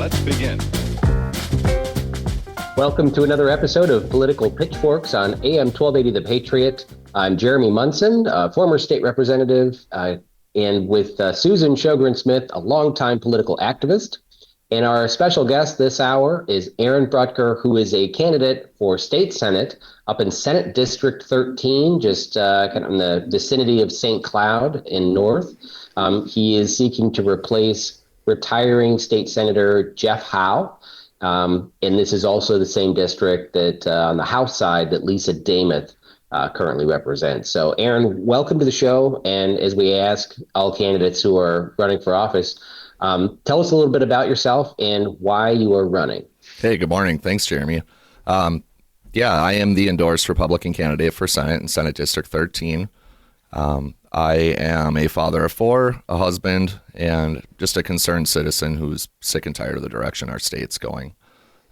Let's begin. Welcome to another episode of Political Pitchforks on AM 1280 The Patriot. I'm Jeremy Munson, former state representative, and with Susan Sjogren-Smith, a longtime political activist. And our special guest this hour is Aaron Brutger, who is a candidate for state senate up in Senate District 13, just kind of in the vicinity of St. Cloud in North. He is seeking to replace retiring state senator Jeff Howe. And this is also the same district that on the House side that Lisa Damuth currently represents. So, Aaron, welcome to the show. And as we ask all candidates who are running for office, tell us a little bit about yourself and why you are running. Hey, good morning. Thanks, Jeremy. I am the endorsed Republican candidate for Senate in Senate District 13. I am a father of four, a husband, and just a concerned citizen who's sick and tired of the direction our state's going.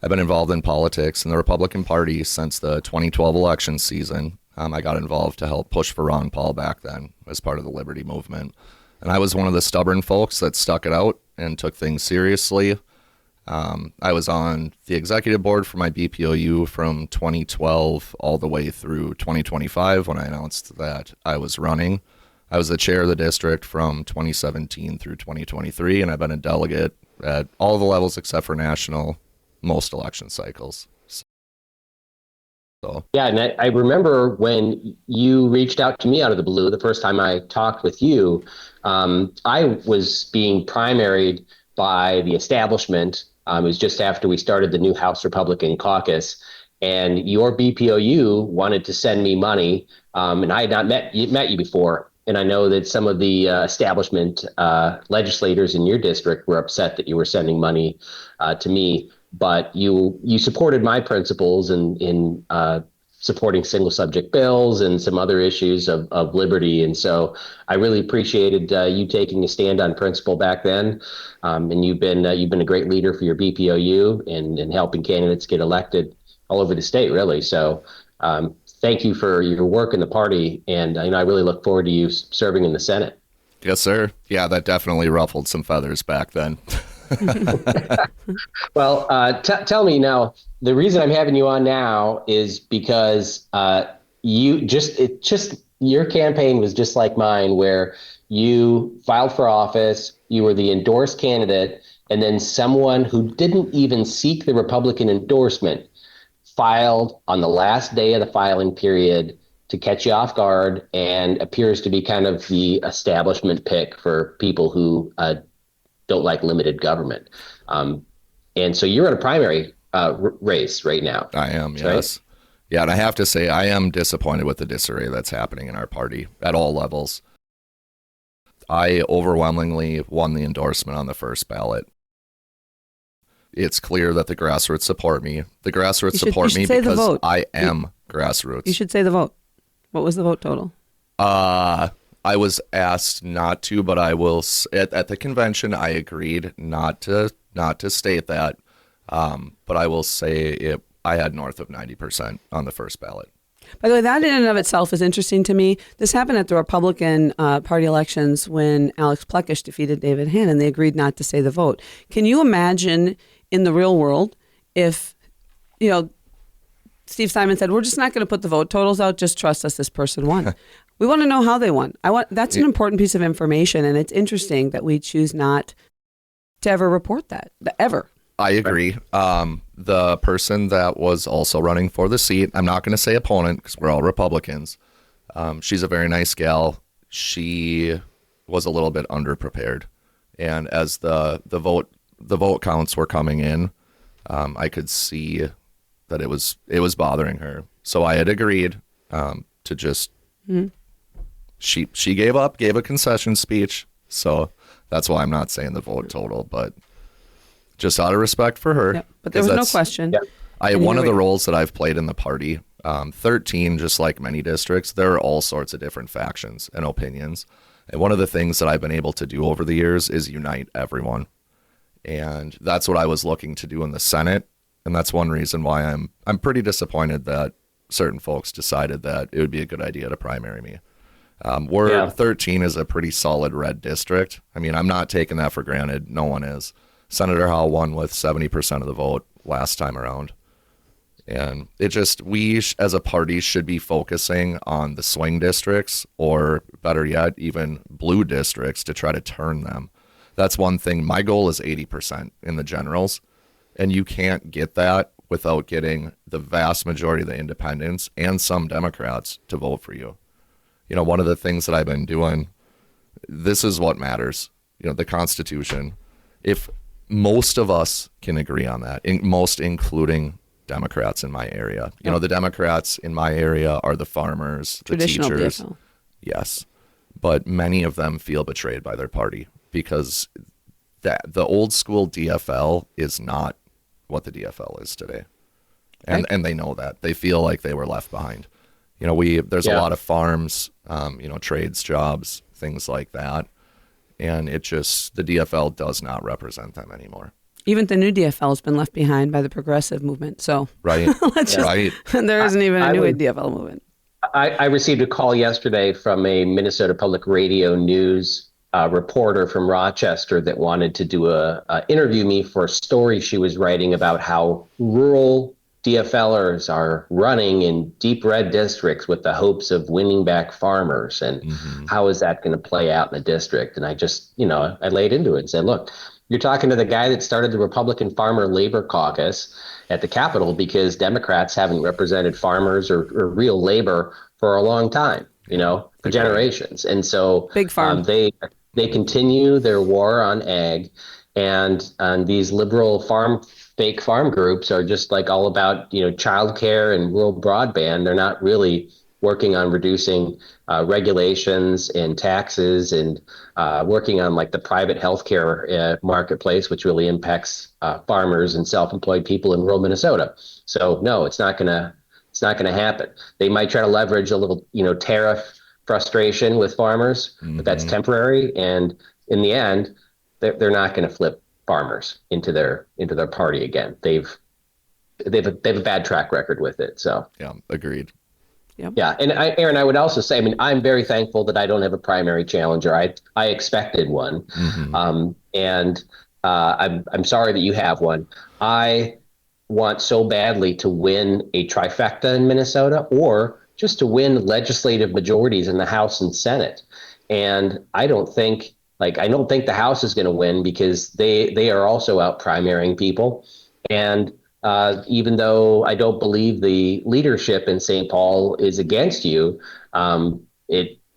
I've been involved in politics in the Republican Party since the 2012 election season. I got involved to help push for Ron Paul back then as part of the Liberty Movement. And I was one of the stubborn folks that stuck it out and took things seriously. I was on the executive board for my BPOU from 2012 all the way through 2025 when I announced that I was running. I was the chair of the district from 2017 through 2023, and I've been a delegate at all the levels except for national, most election cycles. Yeah, and I remember when you reached out to me out of the blue, the first time I talked with you, I was being primaried by the establishment. It was just after we started the new House Republican caucus, and your BPOU wanted to send me money, and I had not met you before. And I know that some of the establishment legislators in your district were upset that you were sending money to me. But you supported my principles in supporting single subject bills and some other issues of liberty. And so I really appreciated you taking a stand on principle back then. And you've been a great leader for your BPOU and helping candidates get elected all over the state, really. So thank you for your work in the party. And I really look forward to you serving in the Senate. Yes, sir. Yeah, that definitely ruffled some feathers back then. Well, tell me now, the reason I'm having you on now is because your campaign was just like mine, where you filed for office, you were the endorsed candidate, and then someone who didn't even seek the Republican endorsement filed on the last day of the filing period to catch you off guard and appears to be kind of the establishment pick for people who don't like limited government. And so you're in a primary race right now. I am, right? Yes. Yeah, and I have to say, I am disappointed with the disarray that's happening in our party at all levels. I overwhelmingly won the endorsement on the first ballot. It's clear that the grassroots support me. The grassroots support me because I am grassroots. You should say the vote. What was the vote total? I was asked not to, but I will. At the convention, I agreed not to state that. But I will say I had north of 90% on the first ballot. By the way, that in and of itself is interesting to me. This happened at the Republican Party elections when Alex Plekish defeated David Hannan. They agreed not to say the vote. Can you imagine in the real world if, Steve Simon said, we're just not going to put the vote totals out, just trust us, this person won. We want to know how they won. That's an important piece of information, and it's interesting that we choose not to ever report that, ever. I agree. The person that was also running for the seat, I'm not going to say opponent because we're all Republicans. She's a very nice gal. She was a little bit underprepared, and as the vote counts were coming in, I could see that it was bothering her. So I had agreed to just. Mm-hmm. She gave a concession speech, so that's why I'm not saying the vote total, but just out of respect for her. Yep, but there was no question. Yeah. One of the roles that I've played in the party, 13, just like many districts, there are all sorts of different factions and opinions. And one of the things that I've been able to do over the years is unite everyone. And that's what I was looking to do in the Senate. And that's one reason why I'm pretty disappointed that certain folks decided that it would be a good idea to primary me. 13 is a pretty solid red district. I mean, I'm not taking that for granted. No one is. Senator Howe won with 70% of the vote last time around. And it just, as a party should be focusing on the swing districts, or better yet, even blue districts, to try to turn them. That's one thing. My goal is 80% in the generals, and you can't get that without getting the vast majority of the independents and some Democrats to vote for you. You know, one of the things that I've been doing, this is what matters, you know, the Constitution. If most of us can agree on that, most including Democrats in my area. You know, the Democrats in my area are the farmers, the Traditional teachers. DFL. Yes. But many of them feel betrayed by their party because the old school DFL is not what the DFL is today. And they know that. They feel like they were left behind. You know, there's a lot of farms, you know, trades, jobs, things like that. And the DFL does not represent them anymore. Even the new DFL has been left behind by the progressive movement. So right, right. There isn't even a new DFL movement. I received a call yesterday from a Minnesota Public Radio News reporter from Rochester that wanted to do interview me for a story she was writing about how rural DFLers are running in deep red districts with the hopes of winning back farmers, and how is that going to play out in the district? And I just, you know, I laid into it and said, look, you're talking to the guy that started the Republican Farmer Labor Caucus at the Capitol because Democrats haven't represented farmers or real labor for a long time, you know, for generations. And so Big farm. They continue their war on ag, and these liberal fake farm groups are just like all about, you know, childcare and rural broadband. They're not really working on reducing regulations and taxes, and working on like the private healthcare marketplace, which really impacts farmers and self-employed people in rural Minnesota. So no, it's not gonna happen. They might try to leverage a little, you know, tariff frustration with farmers, but that's temporary. And in the end, they're not going to flip farmers into their party again. They've a bad track record with it. So yeah, agreed. Yep. Yeah, and Aaron, I would also say, I mean, I'm very thankful that I don't have a primary challenger. I expected one, and I'm sorry that you have one. I want so badly to win a trifecta in Minnesota, or just to win legislative majorities in the House and Senate. And I don't think the House is going to win because they are also out primarying people. And even though I don't believe the leadership in St. Paul is against you,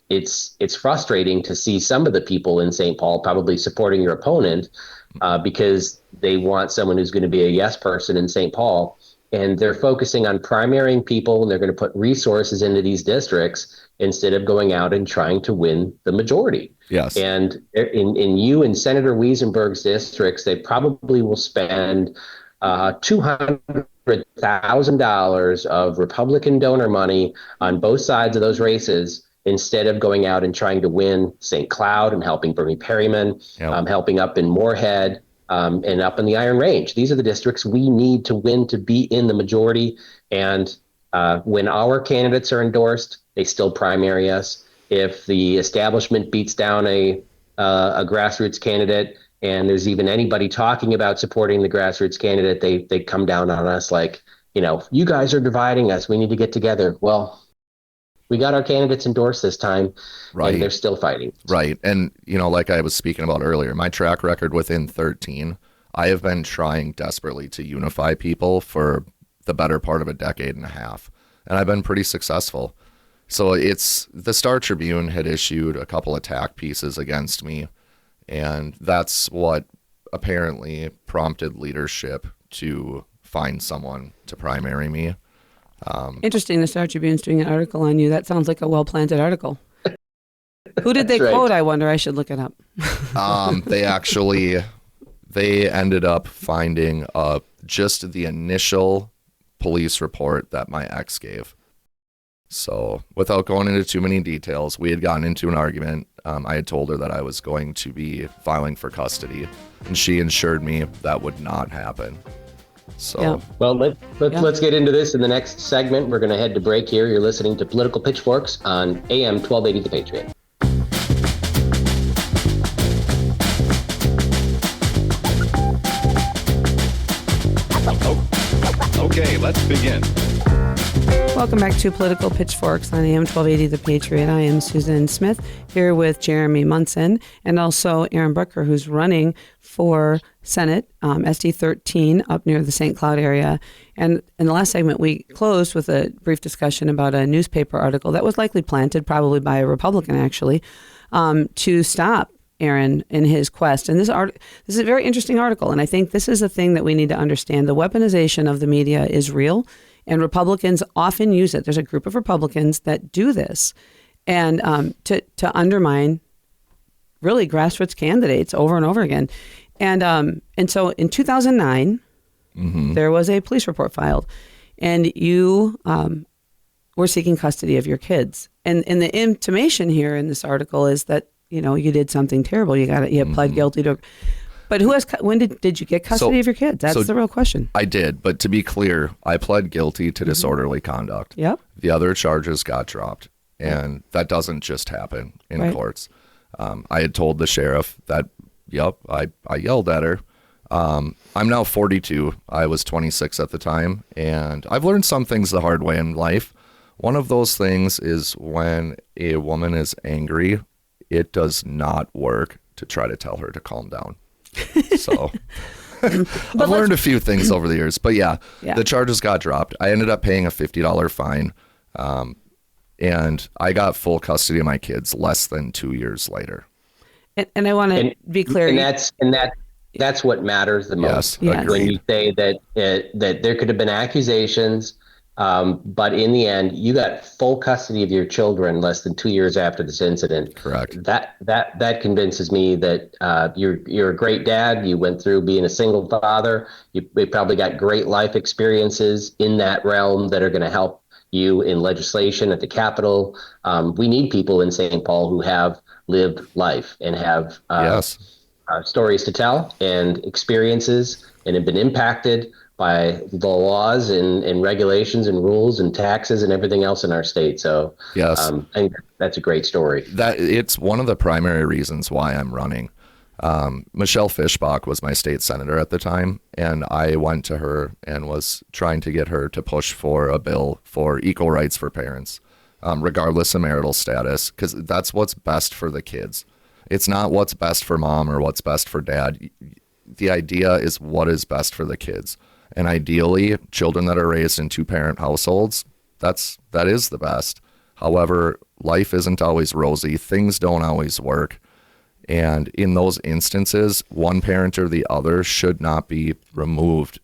it's frustrating to see some of the people in St. Paul probably supporting your opponent because they want someone who's going to be a yes person in St. Paul. And they're focusing on primarying people, and they're going to put resources into these districts instead of going out and trying to win the majority. Yes. And in you and Senator Wiesenberg's districts, they probably will spend $200,000 of Republican donor money on both sides of those races, instead of going out and trying to win St. Cloud and helping Bernie Perryman, helping up in Moorhead, and up in the Iron Range. These are the districts we need to win to be in the majority. And when our candidates are endorsed, they still primary us. If the establishment beats down a grassroots candidate, and there's even anybody talking about supporting the grassroots candidate, they come down on us like, you know, you guys are dividing us. We need to get together. Well, we got our candidates endorsed this time, right? And they're still fighting. Right. And, you know, like I was speaking about earlier, my track record within 13, I have been trying desperately to unify people for the better part of a decade and a half. And I've been pretty successful. So the Star Tribune had issued a couple attack pieces against me. And that's what apparently prompted leadership to find someone to primary me. Interesting. The Star Tribune's doing an article on you. That sounds like a well-planted article. Who did they quote? I wonder. I should look it up. They ended up finding just the initial police report that my ex gave. So without going into too many details, we had gotten into an argument. I had told her that I was going to be filing for custody, and she assured me that would not happen. So, well, let's get into this in the next segment. We're going to head to break here. You're listening to Political Pitchforks on AM 1280 The Patriot. Okay, let's begin. Welcome back to Political Pitchforks on AM 1280 The Patriot. I am Susan Smith here with Jeremy Munson and also Aaron Brutger, who's running for Senate, SD 13 up near the St. Cloud area. And in the last segment, we closed with a brief discussion about a newspaper article that was likely planted, probably by a Republican actually, to stop Aaron in his quest. And this is a very interesting article. And I think this is a thing that we need to understand. The weaponization of the media is real. And Republicans often use it. There's a group of Republicans that do this, and to undermine really grassroots candidates over and over again. And so in 2009, there was a police report filed, and you were seeking custody of your kids. And the intimation here in this article is that you did something terrible. You pled guilty to. But when did you get custody of your kids? That's the real question. I did, but to be clear, I pled guilty to disorderly conduct. Yep. The other charges got dropped, and that doesn't just happen in courts. I had told the sheriff that, I yelled at her. I'm now 42. I was 26 at the time, and I've learned some things the hard way in life. One of those things is when a woman is angry, it does not work to try to tell her to calm down. So I've learned a few things over the years, but the charges got dropped. I ended up paying a $50 fine, and I got full custody of my kids less than 2 years later. And I want to be clear. And that's what matters the most. Yes. When you say that there could have been accusations, but in the end, you got full custody of your children less than 2 years after this incident. Correct. That convinces me that you're a great dad. You went through being a single father. You probably got great life experiences in that realm that are going to help you in legislation at the Capitol. We need people in St. Paul who have lived life and have stories to tell and experiences and have been impacted by the laws and regulations and rules and taxes and everything else in our state. So I think that's a great story. That it's one of the primary reasons why I'm running. Michelle Fischbach was my state senator at the time, and I went to her and was trying to get her to push for a bill for equal rights for parents, regardless of marital status, because that's what's best for the kids. It's not what's best for mom or what's best for dad. The idea is what is best for the kids. And ideally, children that are raised in two-parent households, that is the best. However, life isn't always rosy. Things don't always work. And in those instances, one parent or the other should not be removed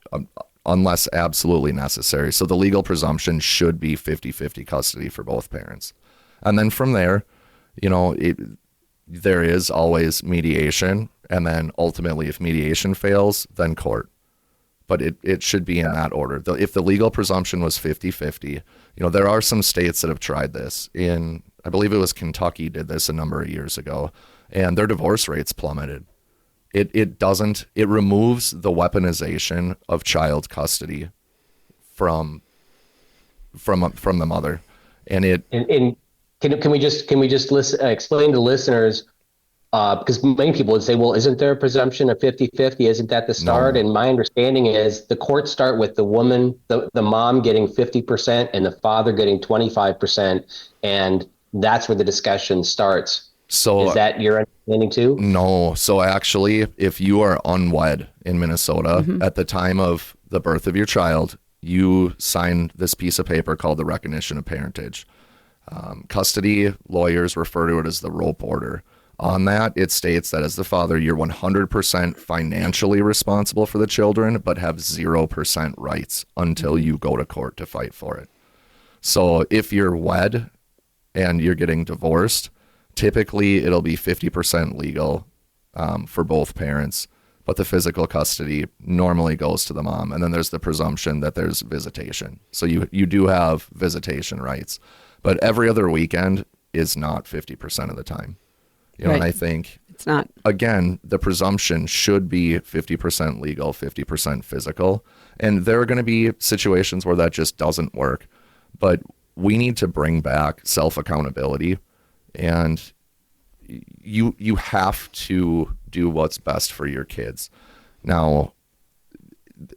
unless absolutely necessary. So the legal presumption should be 50-50 custody for both parents. And then from there, there is always mediation. And then ultimately, if mediation fails, then court. But it should be in that order. If the legal presumption was 50-50, there are some states that have tried this. I believe it was Kentucky did this a number of years ago, and their divorce rates plummeted. It removes the weaponization of child custody from the mother, and can we just explain to listeners? Because many people would say, well, isn't there a presumption of 50-50? Isn't that the start? No. And my understanding is the courts start with the woman, the mom getting 50% and the father getting 25%. And that's where the discussion starts. So is that your understanding too? No. So actually, if you are unwed in Minnesota at the time of the birth of your child, you sign this piece of paper called the recognition of parentage. Custody lawyers refer to it as the rope order. On that, it states that as the father, you're 100% financially responsible for the children, but have 0% rights until you go to court to fight for it. So if you're wed and you're getting divorced, typically it'll be 50% legal for both parents, but the physical custody normally goes to the mom. And then there's the presumption that there's visitation. So you do have visitation rights, but every other weekend is not 50% of the time. Right. And I think it's not. Again, the presumption should be 50% legal, 50% physical. And there are going to be situations where that just doesn't work. But we need to bring back self-accountability, and you have to do what's best for your kids. Now,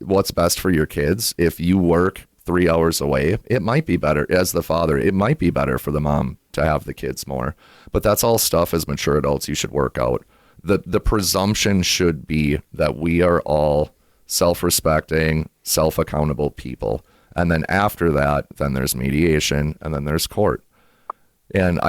what's best for your kids. If you work 3 hours away, it might be better as the father. It might be better for the mom to have the kids more. But that's all stuff as mature adults you should work out. The presumption should be that we are all self-respecting, self-accountable people. And then after that, then there's mediation and then there's court. And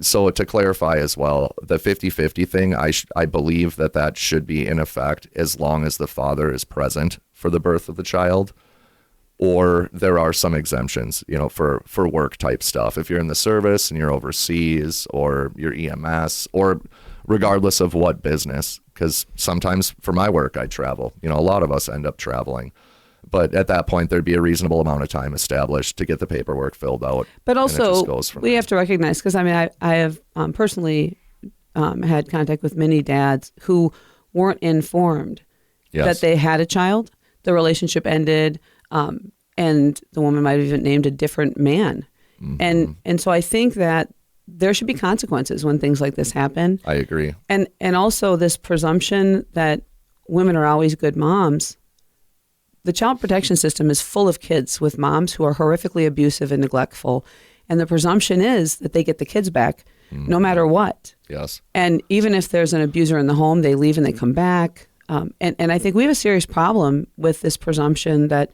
so to clarify as well, the 50-50 thing, I believe that should be in effect as long as the father is present for the birth of the child. Or there are some exemptions, for work type stuff. If you're in the service and you're overseas, or you're EMS, or regardless of what business, because sometimes for my work I travel. A lot of us end up traveling. But at that point, there'd be a reasonable amount of time established to get the paperwork filled out. But also, we there. have to recognize, because I have personally had contact with many dads who weren't informed that they had a child. The relationship ended, and the woman might have even named a different man. Mm-hmm. And so I think that there should be consequences when things like this happen. I agree. And also this presumption that women are always good moms. The child protection system is full of kids with moms who are horrifically abusive and neglectful. And the presumption is that they get the kids back no matter what. Yes. And even if there's an abuser in the home, they leave and they come back. And I think we have a serious problem with this presumption that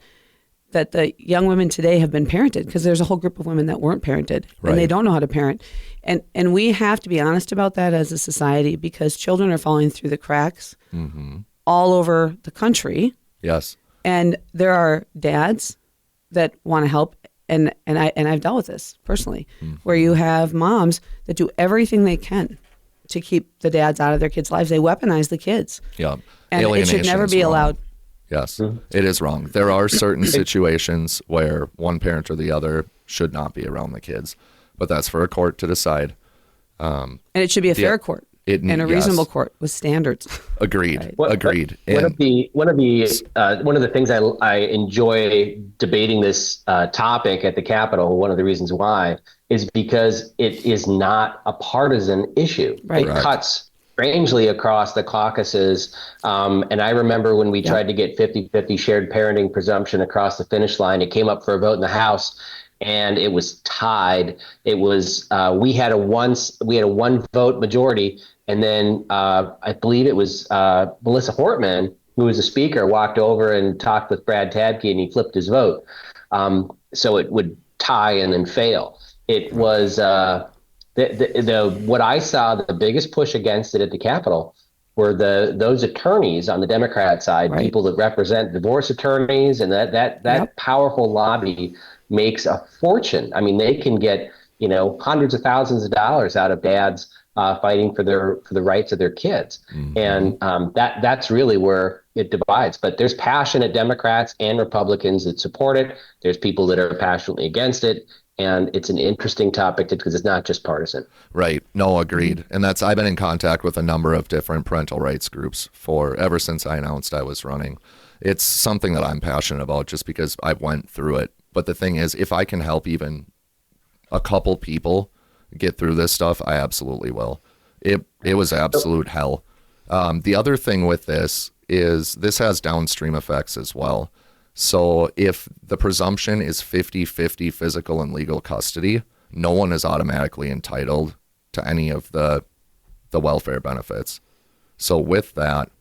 the young women today have been parented, because there's a whole group of women that weren't parented and they don't know how to parent. And we have to be honest about that as a society, because children are falling through the cracks all over the country. Yes. And there are dads that want to help, and I've dealt with this personally, where you have moms that do everything they can to keep the dads out of their kids' lives. They weaponize the kids. Yeah. And it should never be allowed. Yes, it is wrong. There are certain situations where one parent or the other should not be around the kids, but that's for a court to decide. And it should be a fair court. And a reasonable court with standards. Agreed. Right. Agreed. One of the things I enjoy debating this topic at the Capitol, one of the reasons why, is because it is not a partisan issue. Right. It cuts strangely across the caucuses. And I remember when we tried to get 50-50 shared parenting presumption across the finish line, it came up for a vote in the House, and it was tied. It was we had a one vote majority. And then I believe it was Melissa Hortman, who was the speaker, walked over and talked with Brad Tabke, and he flipped his vote. So it would tie and then fail. It was what I saw, the biggest push against it at the Capitol were those attorneys on the Democrat side, people that represent divorce attorneys, and that powerful lobby makes a fortune. I mean, they can get hundreds of thousands of dollars out of dads fighting for the rights of their kids. And that's really where it divides. But there's passionate Democrats and Republicans that support it. There's people that are passionately against it. And it's an interesting topic because it's not just partisan. Right. No, agreed. And I've been in contact with a number of different parental rights groups ever since I announced I was running. It's something that I'm passionate about just because I went through it. But the thing is, if I can help even a couple people get through this stuff, I absolutely will. It was absolute hell. The other thing with this is this has downstream effects as well. So if the presumption is 50-50 physical and legal custody, no one is automatically entitled to any of the welfare benefits. So with that,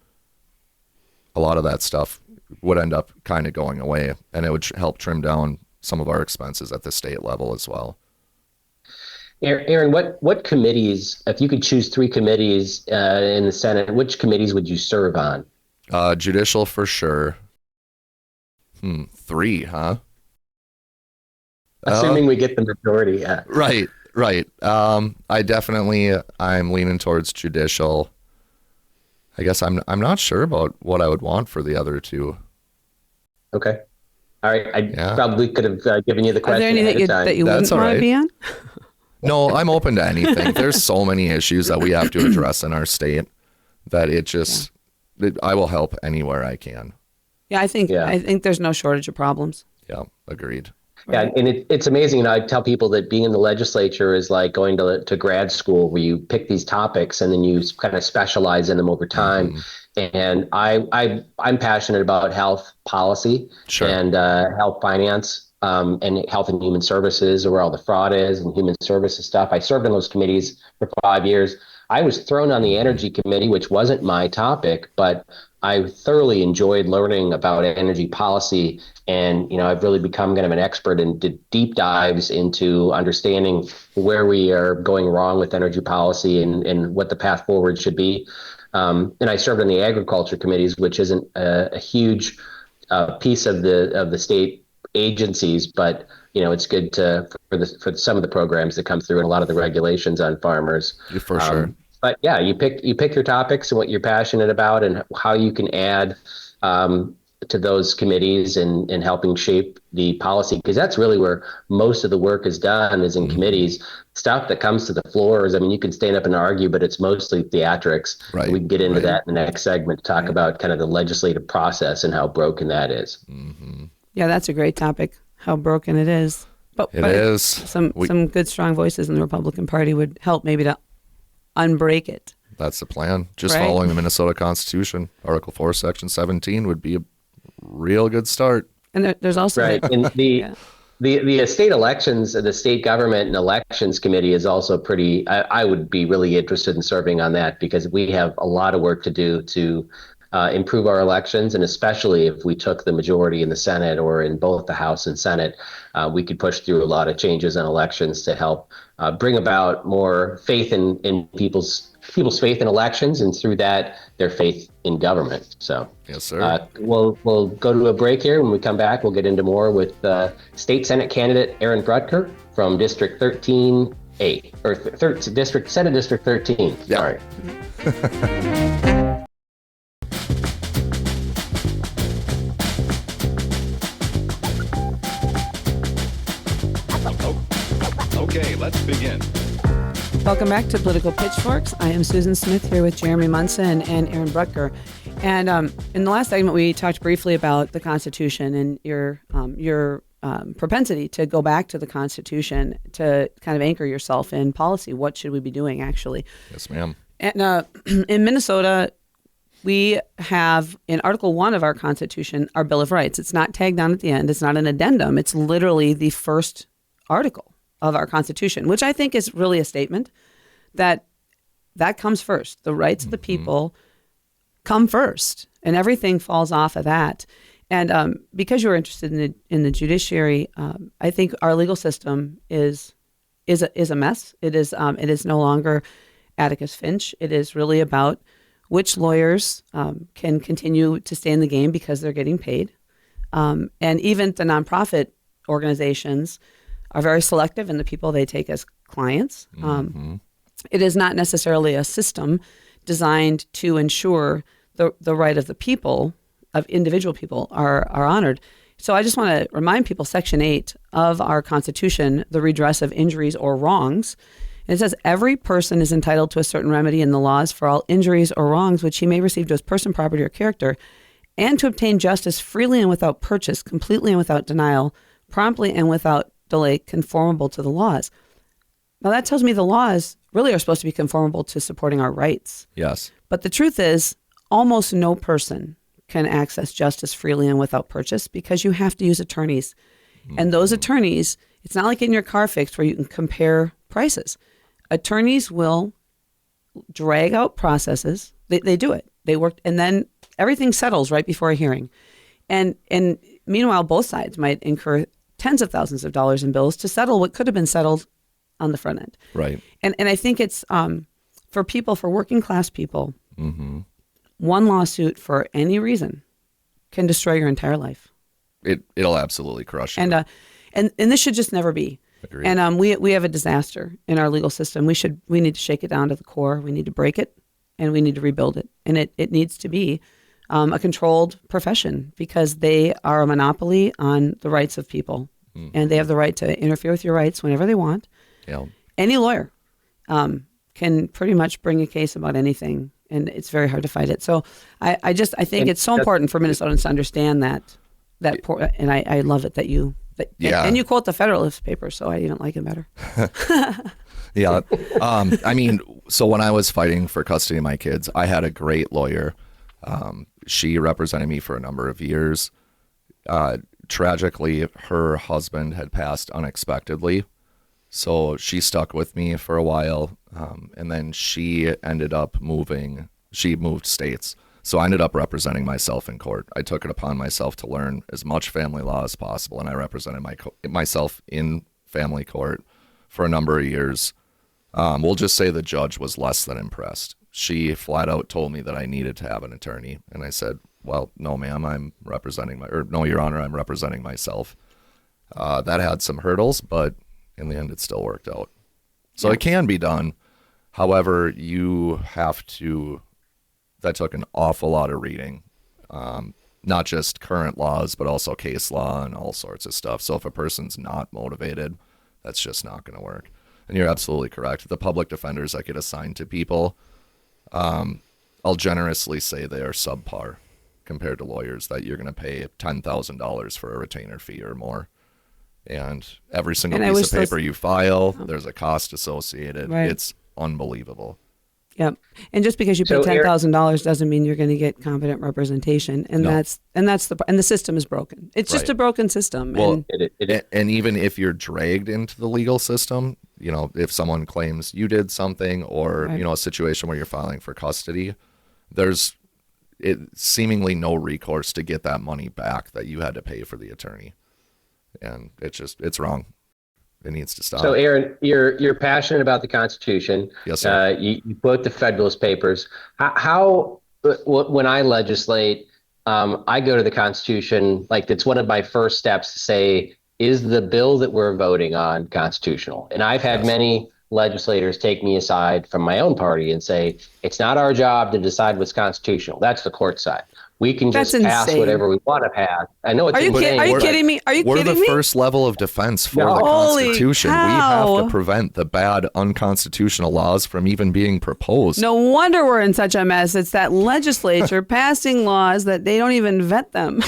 a lot of that stuff would end up kind of going away, and it would help trim down some of our expenses at the state level as well. Aaron, what committees, if you could choose 3 committees in the Senate, which committees would you serve on? Judicial for sure. 3, huh? Assuming we get the majority, yeah. Right. I'm leaning towards judicial. I guess I'm not sure about what I would want for the other 2. Okay. All right. I probably could have given you the question. Are there any that you wouldn't want to be on? No, I'm open to anything. There's so many issues that we have to address in our state that I will help anywhere I can. Yeah, I think there's no shortage of problems. Yeah, agreed. Yeah, and it's amazing. I tell people that being in the legislature is like going to grad school, where you pick these topics and then you kind of specialize in them over time. Mm-hmm. And I'm passionate about health policy Sure. and health finance, and health and human services, or where all the fraud is, and human services stuff. I served in those committees for 5 years. I was thrown on the energy committee, which wasn't my topic, but I thoroughly enjoyed learning about energy policy. And, I've really become kind of an expert and did deep dives into understanding where we are going wrong with energy policy, and what the path forward should be. And I served in the agriculture committees, which isn't a huge piece of the state agencies, but it's good for some of the programs that come through, and a lot of the regulations on farmers. For sure. But yeah, you pick your topics and what you're passionate about, and how you can add to those committees, and helping shape the policy, because that's really where most of the work is done, is in committees. Stuff that comes to the floors, I mean, you can stand up and argue, but it's mostly theatrics. Right. We can get into that in the next segment, talk about kind of the legislative process and how broken that is. Mm-hmm. Yeah, that's a great topic, how broken it is. But It is. Some good, strong voices in the Republican Party would help maybe to unbreak it. That's the plan. Just Right. following the Minnesota Constitution, Article 4, Section 17 would be a real good start. And there's also Right. And Yeah. the state elections, the state government and elections committee is also pretty, I would be really interested in serving on that, because we have a lot of work to do to improve our elections. And especially if we took the majority in the Senate, or in both the House and Senate, we could push through a lot of changes in elections to help bring about more faith in people's faith in elections, and through that, their faith in government. So Yes, sir. we'll go to a break here. When we come back, we'll get into more with State Senate candidate Aaron Brutger from District 13A, or Senate District 13. Yeah. Sorry. Okay, let's begin. Welcome back to Political Pitchforks. I am Susan Smith here with Jeremy Munson and Aaron Brutger. And in the last segment, we talked briefly about the Constitution and your propensity to go back to the Constitution to kind of anchor yourself in policy. What should we be doing, actually? Yes, ma'am. And in Minnesota, we have in Article 1 of our Constitution, our Bill of Rights. It's not tagged on at the end. It's not an addendum. It's literally the first article of our Constitution, which I think is really a statement that comes first. The rights of the people come first, and everything falls off of that. And because you're interested in the judiciary, I think our legal system is a mess. It is no longer Atticus Finch. It is really about which lawyers can continue to stay in the game because they're getting paid, and even the nonprofit organizations are very selective in the people they take as clients. It is not necessarily a system designed to ensure the right of the people, of individual people, are honored. So I just want to remind people, Section 8 of our Constitution, the redress of injuries or wrongs, and it says, every person is entitled to a certain remedy in the laws for all injuries or wrongs which he may receive to his person, property, or character, and to obtain justice freely and without purchase, completely and without denial, promptly and without delay, conformable to the laws. Now that tells me the laws really are supposed to be conformable to supporting our rights. Yes. But the truth is, almost no person can access justice freely and without purchase, because you have to use attorneys. And those attorneys, it's not like getting your car fixed where you can compare prices. Attorneys will drag out processes. They do it. They work, and then everything settles right before a hearing. And meanwhile, both sides might incur tens of thousands of dollars in bills to settle what could have been settled on the front end. Right. And I think it's for working class people, one lawsuit for any reason can destroy your entire life. It'll absolutely crush you. And this should just never be. Agreed. And we have a disaster in our legal system. We need to shake it down to the core. We need to break it, and we need to rebuild it. And it needs to be a controlled profession, because they are a monopoly on the rights of people, and they have the right to interfere with your rights whenever they want. Yeah. Any lawyer can pretty much bring a case about anything, and it's very hard to fight it. So I think it's so important for Minnesotans to understand that, and I love it that you But, Yeah. and you quote the Federalist Papers, so I even like it better. Yeah. I mean, so when I was fighting for custody of my kids, I had a great lawyer. She represented me for a number of years. Tragically, her husband had passed unexpectedly. So she stuck with me for a while. And then she ended up moving. She moved states. So I ended up representing myself in court. I took it upon myself to learn as much family law as possible. And I represented myself in family court for a number of years. We'll just say the judge was less than impressed. She flat out told me that I needed to have an attorney. And I said, well, no, ma'am, no, Your Honor, I'm representing myself. That had some hurdles, but in the end, it still worked out. So It can be done. However, that took an awful lot of reading, not just current laws, but also case law and all sorts of stuff. So if a person's not motivated, that's just not going to work. And you're absolutely correct. The public defenders that get assigned to people, I'll generously say they are subpar compared to lawyers that you're going to pay $10,000 for a retainer fee or more. And every single piece of paper you file, there's a cost associated. Right. It's unbelievable. Yep. And just because you pay $10,000 doesn't mean you're going to get competent representation, and No. the system is broken. It's just Right. a broken system. Well, and and even if you're dragged into the legal system, if someone claims you did something or, Right. a situation where you're filing for custody, there's seemingly no recourse to get that money back that you had to pay for the attorney. And it's wrong. It needs to stop. So, Aaron, you're passionate about the Constitution. Yes, sir. You quote the Federalist Papers. When I legislate, I go to the Constitution. Like, it's one of my first steps to say, is the bill that we're voting on constitutional? And I've had many legislators take me aside from my own party and say, it's not our job to decide what's constitutional. That's the court side. We can just That's pass insane. whatever we want to pass. I know it's Are you kidding me? Are you We're kidding the me? first level of defense for the Holy Constitution. We cow. have to prevent the bad, unconstitutional laws from even being proposed. No wonder we're in such a mess. It's that legislature passing laws that they don't even vet them.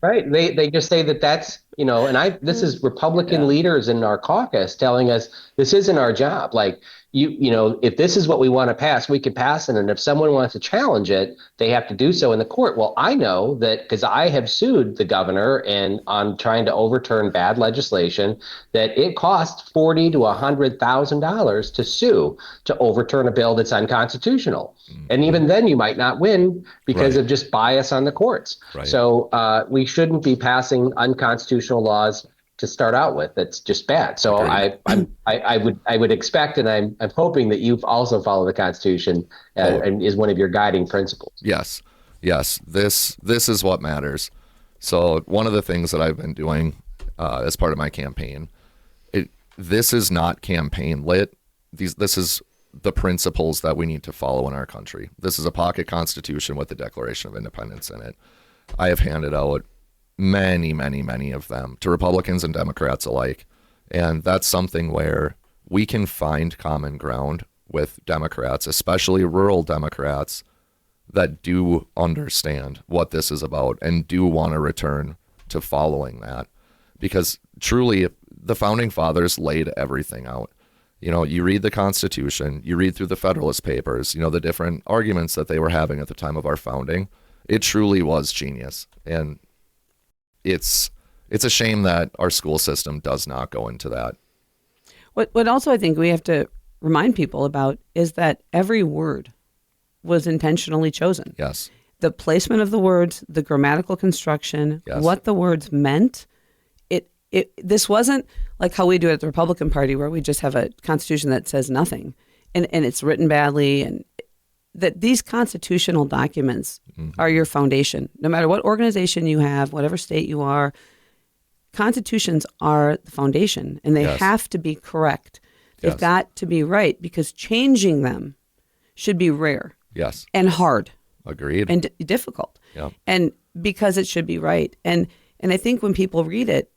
Right. They just say that's, and this is Republican leaders in our caucus telling us this isn't our job. Like, if this is what we want to pass, we can pass it. And if someone wants to challenge it, they have to do so in the court. Well, I know that because I have sued the governor and on trying to overturn bad legislation, that it costs $40,000 to $100,000 to sue to overturn a bill that's unconstitutional. And even then you might not win because of just bias on the courts. Right. So we shouldn't be passing unconstitutional laws to start out with. That's just bad. So I would expect, and I'm hoping that you've also followed the Constitution and is one of your guiding principles. Yes. This is what matters. So one of the things that I've been doing as part of my campaign, this is not campaign lit. This is the principles that we need to follow in our country. This is a pocket constitution with the Declaration of Independence in it. I have handed out many, many, many of them to Republicans and Democrats alike. And that's something where we can find common ground with Democrats, especially rural Democrats that do understand what this is about and do want to return to following that. Because truly, the Founding Fathers laid everything out. You read the Constitution, you read through the Federalist Papers, the different arguments that they were having at the time of our founding. It truly was genius. And it's a shame that our school system does not go into that. What also I think we have to remind people about is that every word was intentionally chosen. Yes. The placement of the words, the grammatical construction, Yes. what the words meant. This wasn't like how we do it at the Republican Party, where we just have a constitution that says nothing and it's written badly, and that these constitutional documents are your foundation. No matter what organization you have, whatever state you are, constitutions are the foundation, and they have to be correct. They've got to be right, because changing them should be rare. Yes. And hard. Agreed. And difficult. Yeah. And because it should be right. And I think when people read it,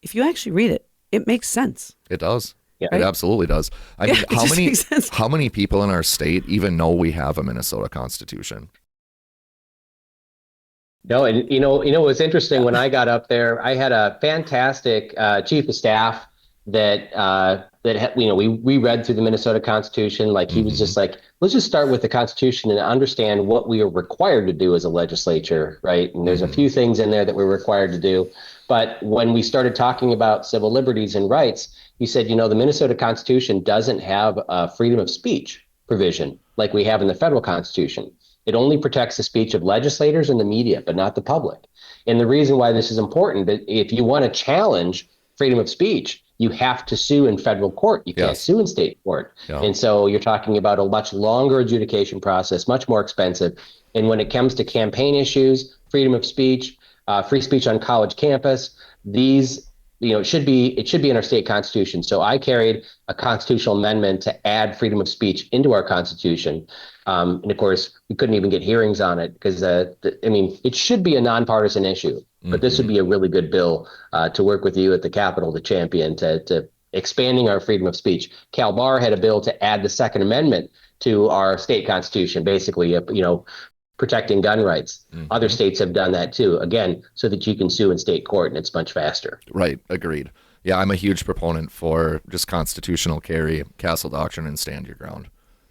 if you actually read it, it makes sense. It does. Yeah. It absolutely does. I mean, it just makes sense. how many people in our state even know we have a Minnesota Constitution? No, and what's interesting when I got up there, I had a fantastic chief of staff we read through the Minnesota Constitution. Like he was just like, let's just start with the Constitution and understand what we are required to do as a legislature, right? And there's a few things in there that we're required to do. But when we started talking about civil liberties and rights, he said, the Minnesota Constitution doesn't have a freedom of speech provision like we have in the federal Constitution. It only protects the speech of legislators and the media, but not the public. And the reason why this is important, that if you want to challenge freedom of speech, you have to sue in federal court. You can't sue in state court. Yeah. And so you're talking about a much longer adjudication process, much more expensive. And when it comes to campaign issues, freedom of speech, free speech on college campus, these, it should be in our state constitution. So I carried a constitutional amendment to add freedom of speech into our constitution. And of course, we couldn't even get hearings on it because, it should be a nonpartisan issue. But this would be a really good bill to work with you at the Capitol to champion to expanding our freedom of speech. Cal Barr had a bill to add the Second Amendment to our state constitution, basically, protecting gun rights. Other states have done that too, again, so that you can sue in state court and it's much faster. Right. Agreed. Yeah, I'm a huge proponent for just constitutional carry, castle doctrine, and stand your ground.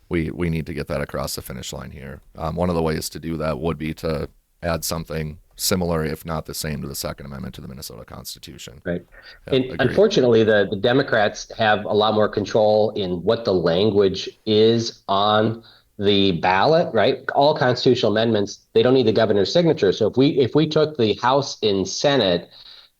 We need to get that across the finish line here. One of the ways to do that would be to add something similar, if not the same, to the Second Amendment to the Minnesota Constitution. Right. And unfortunately, the Democrats have a lot more control in what the language is on the ballot, right? All constitutional amendments, they don't need the governor's signature. So if we took the House and Senate,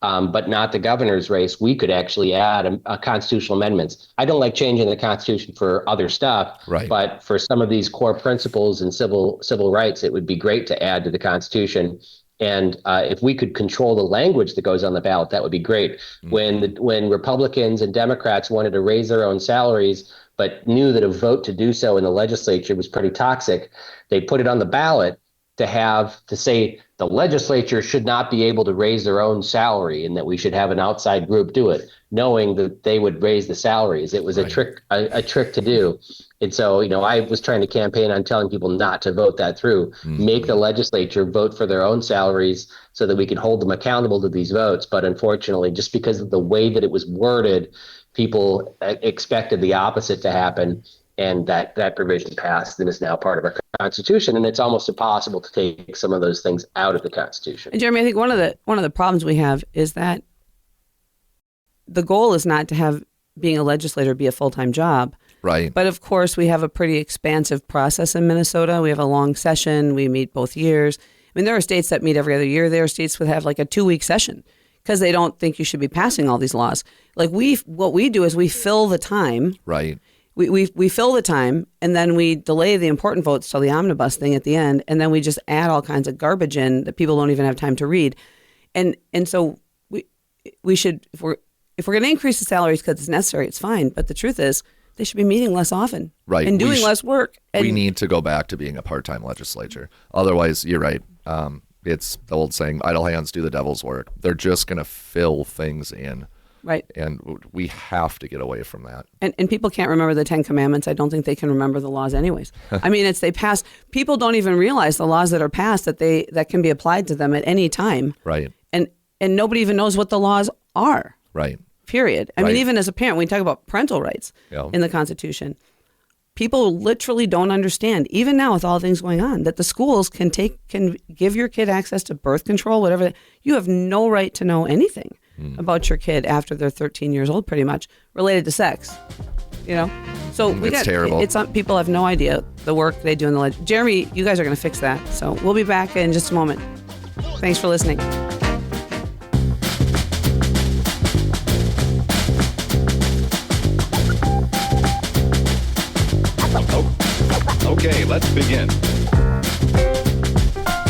but not the governor's race, we could actually add a constitutional amendments. I don't like changing the Constitution for other stuff, right, but for some of these core principles and civil rights, it would be great to add to the Constitution. And if we could control the language that goes on the ballot, that would be great. When Republicans and Democrats wanted to raise their own salaries, but knew that a vote to do so in the legislature was pretty toxic, they put it on the ballot to say the legislature should not be able to raise their own salary and that we should have an outside group do it, knowing that they would raise the salaries. It was a trick to do. And so, I was trying to campaign on telling people not to vote that through, make the legislature vote for their own salaries so that we could hold them accountable to these votes. But unfortunately, just because of the way that it was worded, people expected the opposite to happen. And that provision passed and is now part of our Constitution. And it's almost impossible to take some of those things out of the Constitution. And Jeremy, I think one of the problems we have is that the goal is not to have being a legislator be a full-time job. Right. But of course, we have a pretty expansive process in Minnesota. We have a long session. We meet both years. I mean, there are states that meet every other year. There are states that have like a 2-week session because they don't think you should be passing all these laws. Like what we do is we fill the time. Right. We fill the time and then we delay the important votes till the omnibus thing at the end, and then we just add all kinds of garbage in that people don't even have time to read. And so we should, if we're going to increase the salaries because it's necessary, it's fine. But the truth is, they should be meeting less often, right, and doing less work. And we need to go back to being a part-time legislature. Otherwise, you're right. It's the old saying, idle hands do the devil's work. They're just going to fill things in. Right. And we have to get away from that. And people can't remember the 10 Commandments. I don't think they can remember the laws anyways. I mean, they pass. People don't even realize the laws that are passed that can be applied to them at any time. Right. And nobody even knows what the laws are. Right. Period. I mean, even as a parent, when we talk about parental rights in the Constitution, people literally don't understand, even now with all things going on, that the schools can give your kid access to birth control, whatever. You have no right to know anything about your kid after they're 13 years old, pretty much, related to sex. So it's terrible. People have no idea the work they do in the Jeremy, you guys are going to fix that. So we'll be back in just a moment. Thanks for listening. Okay, let's begin.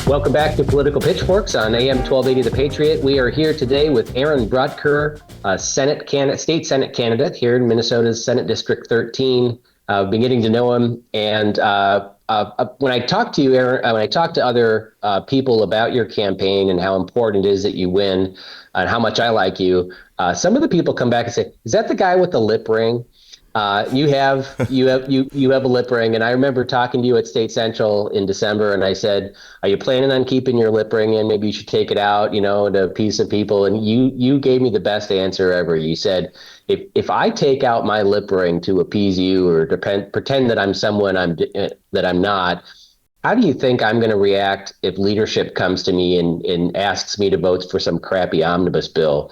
Welcome back to Political Pitchforks on AM 1280 The Patriot. We are here today with Aaron Brutger, state Senate candidate here in Minnesota's Senate District 13. Been getting to know him, and when I talk to you, Aaron, when I talk to other people about your campaign and how important it is that you win, and how much I like you, some of the people come back and say, "Is that the guy with the lip ring?" You have a lip ring, and I remember talking to you at State Central in December, and I said, "Are you planning on keeping your lip ring in? Maybe you should take it out, to appease some people." And you gave me the best answer ever. You said, "If I take out my lip ring to appease you or pretend that I'm someone that I'm not." How do you think I'm going to react if leadership comes to me and asks me to vote for some crappy omnibus bill?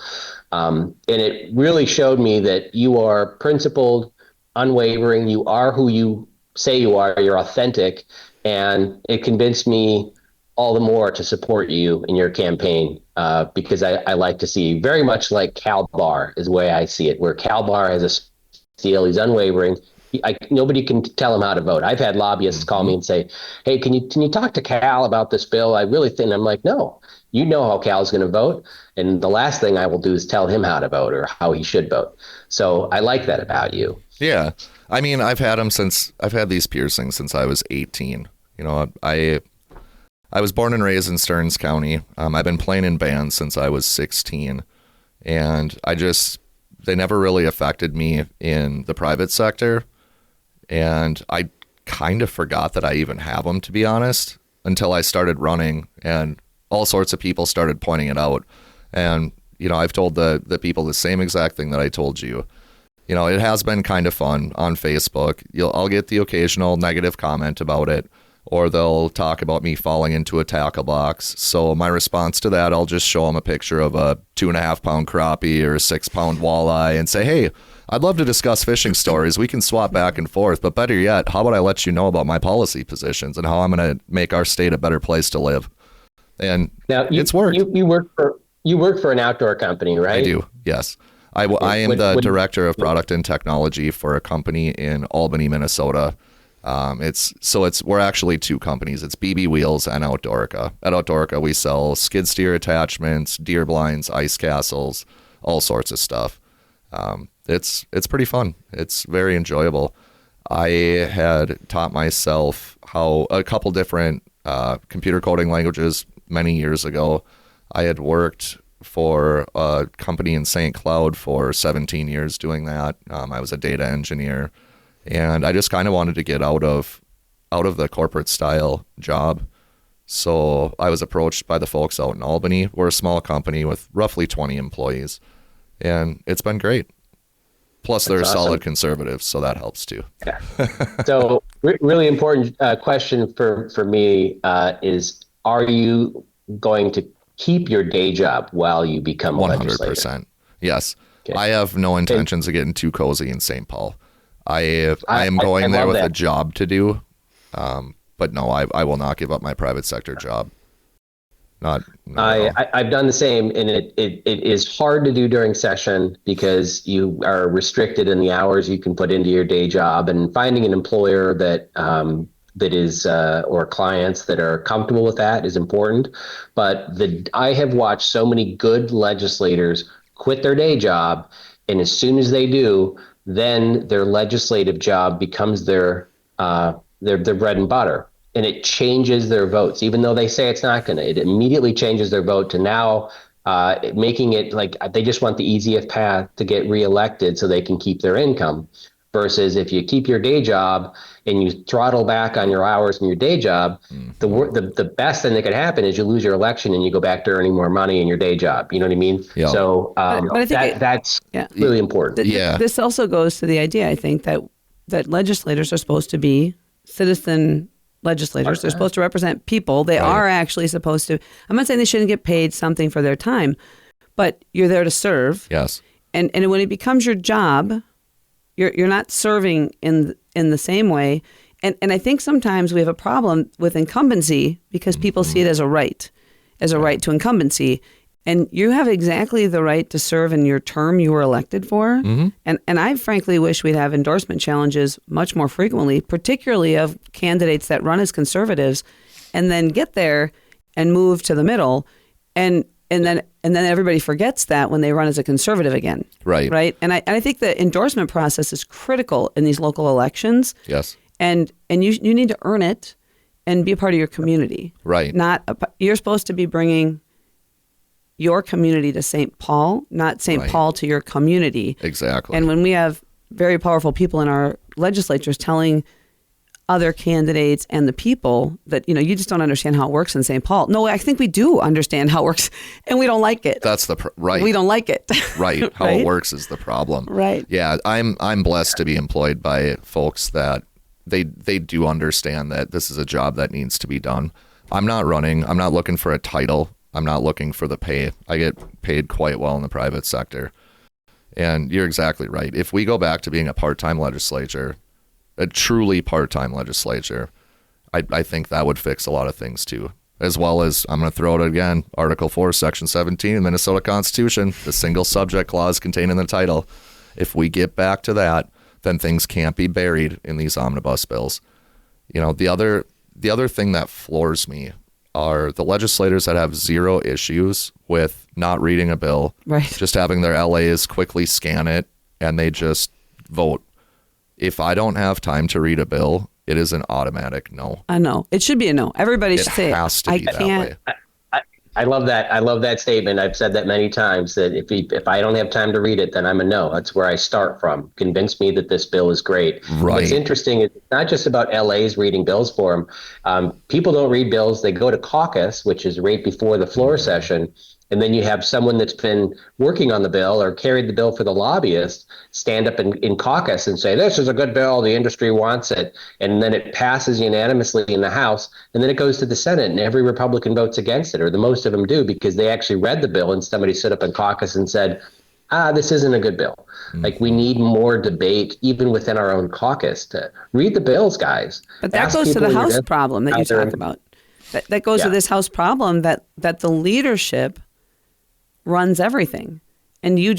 And it really showed me that you are principled, unwavering. You are who you say you are. You're authentic. And it convinced me all the more to support you in your campaign because I like to see very much like Cal Barr is the way I see it, where Cal Barr has a steel. He's unwavering. Nobody can tell him how to vote. I've had lobbyists call me and say, "Hey, can you talk to Cal about this bill? I really think." I'm like, "No, you know how Cal's going to vote, and the last thing I will do is tell him how to vote or how he should vote." So I like that about you. Yeah. I mean, I've had these piercings since I was 18. I was born and raised in Stearns County. I've been playing in bands since I was 16, and they never really affected me in the private sector. And I kind of forgot that I even have them, to be honest, until I started running and all sorts of people started pointing it out. And, I've told the people the same exact thing that I told you. It has been kind of fun on Facebook. I'll get the occasional negative comment about it, or they'll talk about me falling into a tackle box. So my response to that, I'll just show them a picture of a 2.5-pound crappie or a 6-pound walleye and say, "Hey, I'd love to discuss fishing stories. We can swap back and forth, but better yet, how about I let you know about my policy positions and how I'm going to make our state a better place to live?" And now it's worked. You work for an outdoor company, right? I do. Yes. I am the director of product and technology for a company in Albany, Minnesota. We're actually two companies. It's BB Wheels and Outdoorica. At Outdoorica, we sell skid steer attachments, deer blinds, ice castles, all sorts of stuff. It's pretty fun. It's very enjoyable. I had taught myself how a couple different computer coding languages many years ago. I had worked for a company in St. Cloud for 17 years doing that. I was a data engineer, and I just kind of wanted to get out of the corporate style job. So I was approached by the folks out in Albany. We're a small company with roughly 20 employees, and it's been great. Plus, they're awesome. Solid conservatives, so that helps too. Yeah. So really important question for me is, are you going to keep your day job while you become a 100%. legislator? Yes. Okay. I have no intentions of getting too cozy in St. Paul. I am going there with a job to do, but no, I will not give up my private sector job. I've done the same, and it is hard to do during session because you are restricted in the hours you can put into your day job, and finding an employer that is or clients that are comfortable with that is important. But I have watched so many good legislators quit their day job, and as soon as they do, then their legislative job becomes their bread and butter. And it changes their votes, even though they say it's not going to. It immediately changes their vote to now making it like they just want the easiest path to get reelected so they can keep their income. Versus if you keep your day job and you throttle back on your hours in your day job, the best thing that could happen is you lose your election and you go back to earning more money in your day job. You know what I mean? Yeah. So but I think that's really important. This also goes to the idea, I think, that legislators are supposed to be citizen legislators. They're supposed to represent people. They are actually supposed to. I'm not saying they shouldn't get paid something for their time, but you're there to serve. Yes. And when it becomes your job, you're not serving in the same way. And I think sometimes we have a problem with incumbency because people see it as a right to incumbency. And you have exactly the right to serve in your term you were elected for. Mm-hmm. And I frankly wish we'd have endorsement challenges much more frequently, particularly of candidates that run as conservatives and then get there and move to the middle. And then everybody forgets that when they run as a conservative again. Right. Right. And I think the endorsement process is critical in these local elections. Yes. And you need to earn it and be a part of your community. Right. You're supposed to be bringing your community to St. Paul, not St. Paul to your community. Exactly. And when we have very powerful people in our legislatures telling other candidates and the people that, you just don't understand how it works in St. Paul. No, I think we do understand how it works, and we don't like it. That's right. We don't like it. Right. How Right? it works is the problem. Right. Yeah. I'm blessed to be employed by folks that they do understand that this is a job that needs to be done. I'm not running. I'm not looking for a title. I'm not looking for the pay. I get paid quite well in the private sector. And you're exactly right. If we go back to being a part-time legislature, a truly part-time legislature, I think that would fix a lot of things too. As well as, I'm going to throw it again, Article 4, Section 17 of the Minnesota Constitution, the single subject clause contained in the title. If we get back to that, then things can't be buried in these omnibus bills. The other thing that floors me are the legislators that have zero issues with not reading a bill, Right. just having their LAs quickly scan it, and they just vote. If I don't have time to read a bill, it is an automatic no. I know. It should be a no. Everybody should say It has to be that way. I love that. I love that statement. I've said that many times, that if I don't have time to read it, then I'm a no. That's where I start from. Convince me that this bill is great. Right. What's interesting is it's not just about LAs reading bills for them. People don't read bills. They go to caucus, which is right before the floor session. And then you have someone that's been working on the bill or carried the bill for the lobbyist stand up in caucus and say, this is a good bill, the industry wants it. And then it passes unanimously in the House. And then it goes to the Senate, and every Republican votes against it, or the most of them do, because they actually read the bill and somebody stood up in caucus and said, this isn't a good bill. Mm-hmm. Like, we need more debate, even within our own caucus, to read the bills, guys. But that Ask goes to people the in your House problem that you talk about. That goes to this House problem that the leadership runs everything, and you're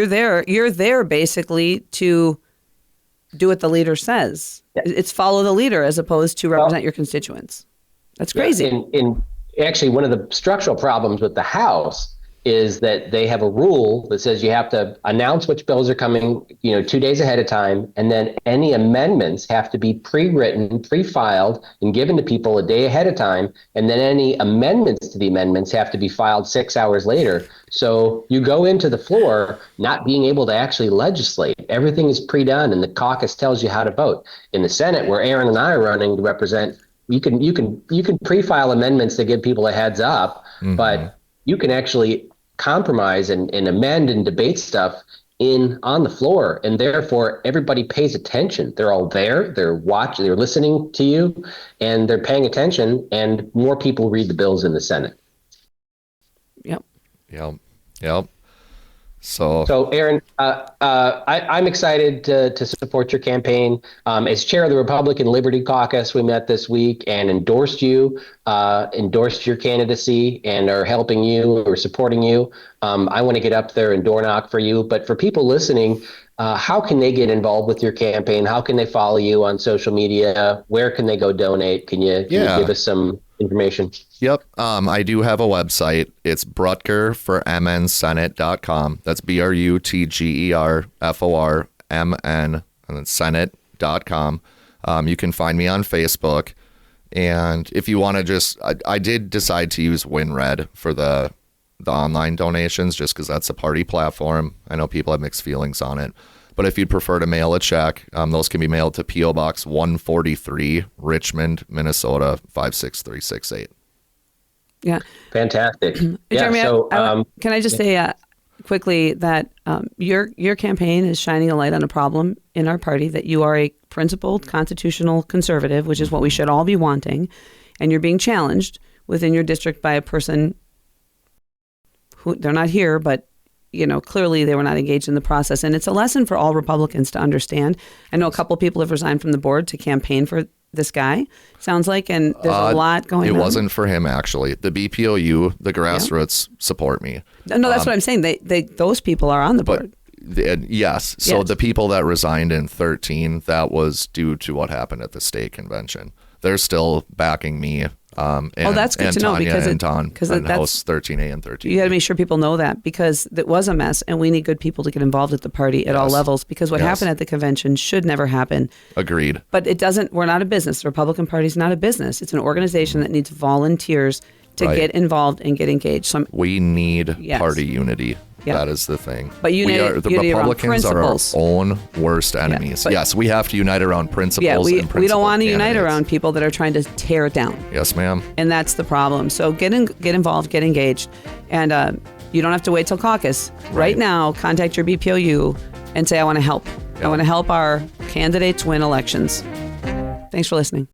there basically to do what the leader says. It's follow the leader as opposed to represent your constituents. That's crazy. In actually, one of the structural problems with the House is that they have a rule that says you have to announce which bills are coming, 2 days ahead of time, and then any amendments have to be pre-written, pre-filed, and given to people a day ahead of time, and then any amendments to the amendments have to be filed 6 hours later. So you go into the floor not being able to actually legislate. Everything is pre-done, and the caucus tells you how to vote. In the Senate, where Aaron and I are running to represent, you can pre-file amendments to give people a heads up, but you can actually compromise and amend and debate stuff on the floor, and therefore everybody pays attention. They're all there, they're watching, they're listening to you, and they're paying attention, and more people read the bills in the Senate. Yep. So Aaron, I'm excited to support your campaign. As chair of the Republican Liberty Caucus, we met this week and endorsed your candidacy, and are helping you or supporting you. I want to get up there and door knock for you. But for people listening, how can they get involved with your campaign? How can they follow you on social media? Where can they go donate? Can you give us some information? Yep. I do have a website. It's Brutger for mnsenate.com. That's BRUTGERFORMN and then senate.com. You can find me on Facebook. And if you want to I did decide to use WinRed for the online donations, just because that's a party platform. I know people have mixed feelings on it. But if you'd prefer to mail a check, those can be mailed to P.O. Box 143, Richmond, Minnesota, 56368. Yeah. Fantastic. Jeremy, can I just say quickly that your campaign is shining a light on a problem in our party, that you are a principled constitutional conservative, which is what we should all be wanting, and you're being challenged within your district by a person who, they're not here, but clearly they were not engaged in the process. And it's a lesson for all Republicans to understand. I know a couple of people have resigned from the board to campaign for this guy, sounds like, and there's a lot going on. It wasn't for him, actually. The BPOU, the grassroots, support me. No, that's what I'm saying. Those people are on the board. Yes. So the people that resigned in 2013, that was due to what happened at the state convention. They're still backing me. That's good to know, because House 13A and 13B. You got to make sure people know that, because it was a mess, and we need good people to get involved at the party at all levels, because what happened at the convention should never happen. Agreed. But it doesn't. We're not a business. The Republican Party is not a business. It's an organization that needs volunteers to get involved and get engaged. We need party unity. Yeah. That is the thing. But the unity around Republicans are our principles. own worst enemies. but- Yes, we have to unite around principles. Yeah, and we principled don't want to unite candidates. around people that are trying to tear it down. Yes, ma'am. And that's the problem. So get involved, get engaged. And you don't have to wait till caucus. Right now, contact your BPOU and say, I want to help. I want to help our candidates win elections. Thanks for listening.